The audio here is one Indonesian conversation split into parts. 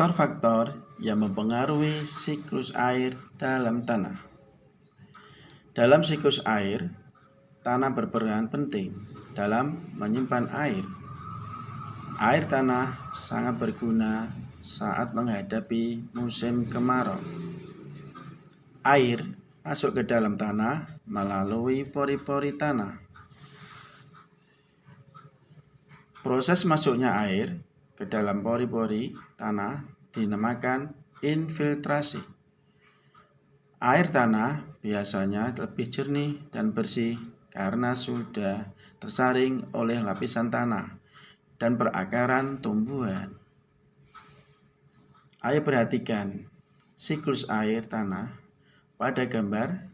Faktor-faktor yang mempengaruhi siklus air dalam tanah. Dalam siklus air, tanah berperan penting dalam menyimpan air. Air tanah sangat berguna saat menghadapi musim kemarau. Air masuk ke dalam tanah melalui pori-pori tanah. Proses masuknya air ke dalam pori-pori tanah dinamakan infiltrasi. Air tanah biasanya lebih jernih dan bersih karena sudah tersaring oleh lapisan tanah dan perakaran tumbuhan. Ayo perhatikan siklus air tanah pada gambar.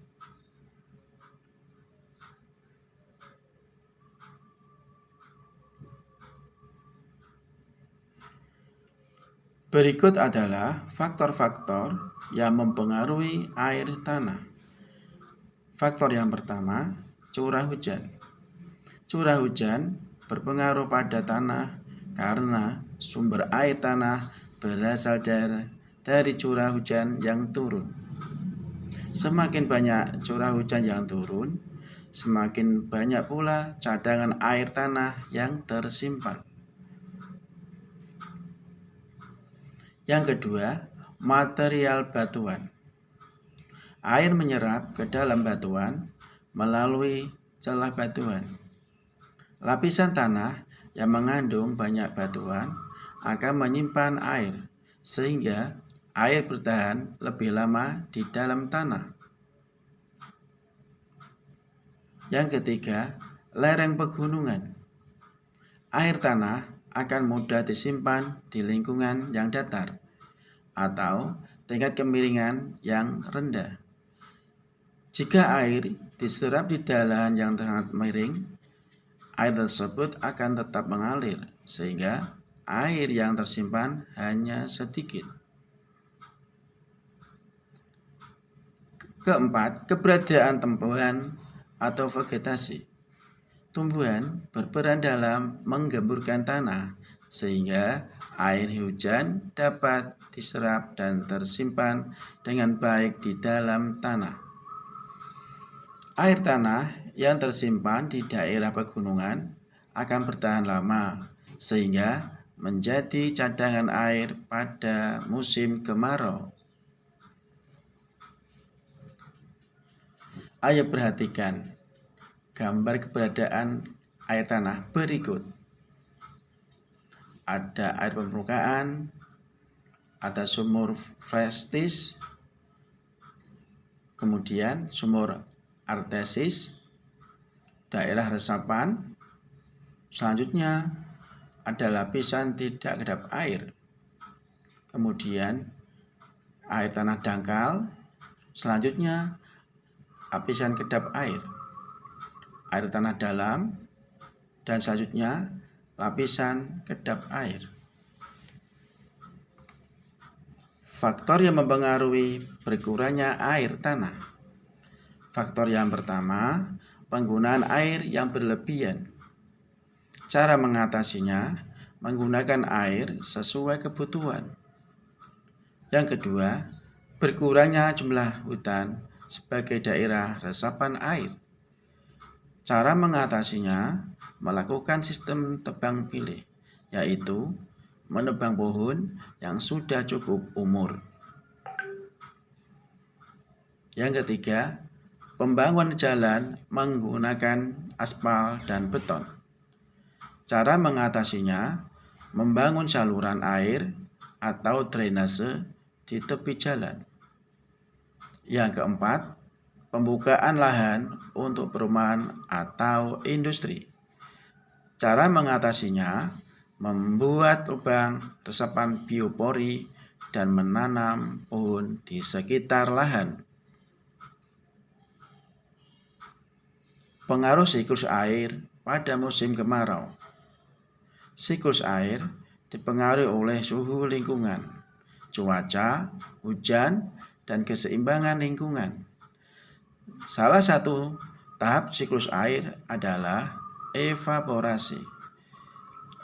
Berikut adalah faktor-faktor yang mempengaruhi air tanah. Faktor yang pertama, curah hujan. Curah hujan berpengaruh pada tanah karena sumber air tanah berasal dari curah hujan yang turun. Semakin banyak curah hujan yang turun, semakin banyak pula cadangan air tanah yang tersimpan. Yang kedua, material batuan. Air menyerap ke dalam batuan melalui celah batuan. Lapisan tanah yang mengandung banyak batuan akan menyimpan air, sehingga air bertahan lebih lama di dalam tanah. Yang ketiga, lereng pegunungan. Air tanah akan mudah disimpan di lingkungan yang datar atau tingkat kemiringan yang rendah. Jika air diserap di dataran yang sangat miring, air tersebut akan tetap mengalir sehingga air yang tersimpan hanya sedikit. Keempat, keberadaan tumbuhan atau vegetasi. Tumbuhan berperan dalam menggemburkan tanah sehingga air hujan dapat diserap dan tersimpan dengan baik di dalam tanah. Air tanah yang tersimpan di daerah pegunungan akan bertahan lama sehingga menjadi cadangan air pada musim kemarau. Ayo perhatikan gambar keberadaan air tanah berikut. Ada air permukaan, ada sumur freatis, kemudian sumur artesis, daerah resapan, selanjutnya ada lapisan tidak kedap air, kemudian air tanah dangkal, selanjutnya lapisan kedap air tanah dalam, dan selanjutnya lapisan kedap air. Faktor yang mempengaruhi berkurangnya air tanah. Faktor yang pertama, penggunaan air yang berlebihan. Cara mengatasinya, menggunakan air sesuai kebutuhan. Yang kedua, berkurangnya jumlah hutan sebagai daerah resapan air. Cara mengatasinya, melakukan sistem tebang pilih, yaitu menebang pohon yang sudah cukup umur. Yang ketiga, pembangunan jalan menggunakan aspal dan beton. Cara mengatasinya, membangun saluran air atau drainase di tepi jalan. Yang keempat, pembukaan lahan untuk perumahan atau industri. Cara mengatasinya, membuat lubang resapan biopori dan menanam pohon di sekitar lahan. Pengaruh siklus air pada musim kemarau. Siklus air dipengaruhi oleh suhu lingkungan, cuaca, hujan, dan keseimbangan lingkungan. Salah satu tahap siklus air adalah evaporasi.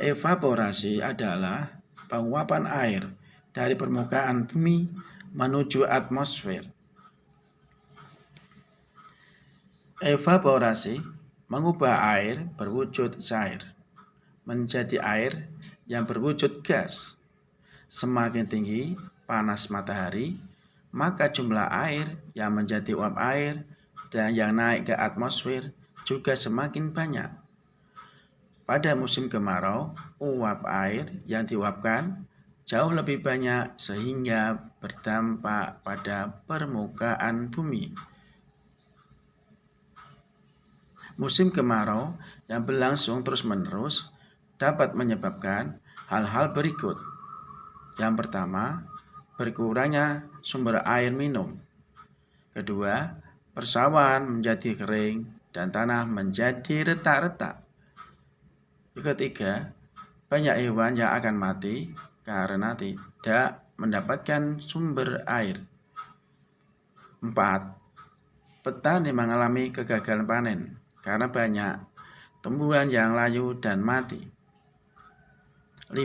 Evaporasi adalah penguapan air dari permukaan bumi menuju atmosfer. Evaporasi mengubah air berwujud cair menjadi air yang berwujud gas. Semakin tinggi panas matahari, maka jumlah air yang menjadi uap air dan yang naik ke atmosfer juga semakin banyak. Pada musim kemarau, uap air yang diuapkan jauh lebih banyak sehingga berdampak pada permukaan bumi. Musim kemarau yang berlangsung terus-menerus dapat menyebabkan hal-hal berikut. Yang pertama, berkurangnya sumber air minum. Kedua, persawahan menjadi kering dan tanah menjadi retak-retak. Ketiga, banyak hewan yang akan mati karena tidak mendapatkan sumber air. 4. Petani mengalami kegagalan panen karena banyak tumbuhan yang layu dan mati. 5.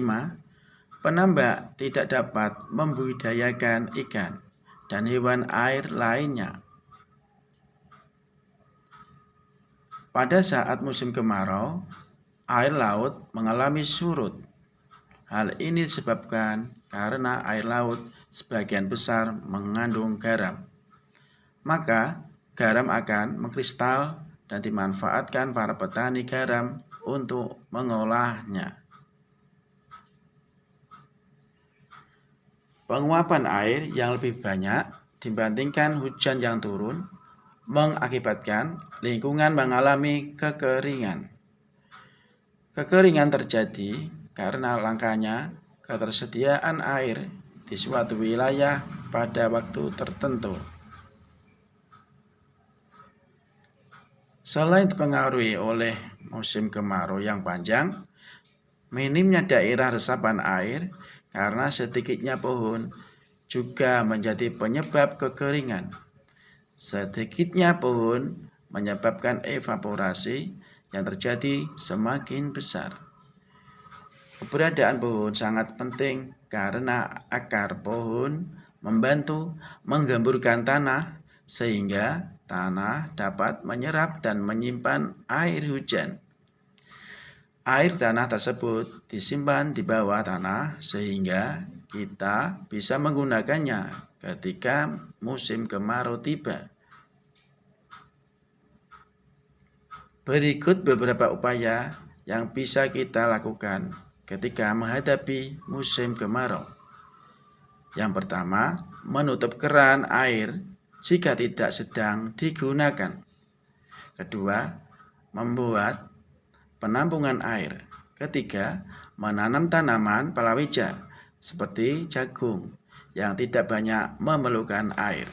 Penambak tidak dapat membudidayakan ikan dan hewan air lainnya. Pada saat musim kemarau, air laut mengalami surut. Hal ini disebabkan karena air laut sebagian besar mengandung garam. Maka, garam akan mengkristal dan dimanfaatkan para petani garam untuk mengolahnya. Penguapan air yang lebih banyak dibandingkan hujan yang turun mengakibatkan lingkungan mengalami kekeringan. Kekeringan terjadi karena langkanya ketersediaan air di suatu wilayah pada waktu tertentu. Selain dipengaruhi oleh musim kemarau yang panjang, minimnya daerah resapan air karena sedikitnya pohon juga menjadi penyebab kekeringan. Sedikitnya pohon menyebabkan evaporasi yang terjadi semakin besar. Keberadaan pohon sangat penting karena akar pohon membantu menggemburkan tanah sehingga tanah dapat menyerap dan menyimpan air hujan. Air tanah tersebut disimpan di bawah tanah sehingga kita bisa menggunakannya ketika musim kemarau tiba. Berikut beberapa upaya yang bisa kita lakukan ketika menghadapi musim kemarau. Yang pertama, menutup keran air jika tidak sedang digunakan. Kedua, membuat penampungan air. Ketiga, menanam tanaman palawija seperti jagung yang tidak banyak memerlukan air.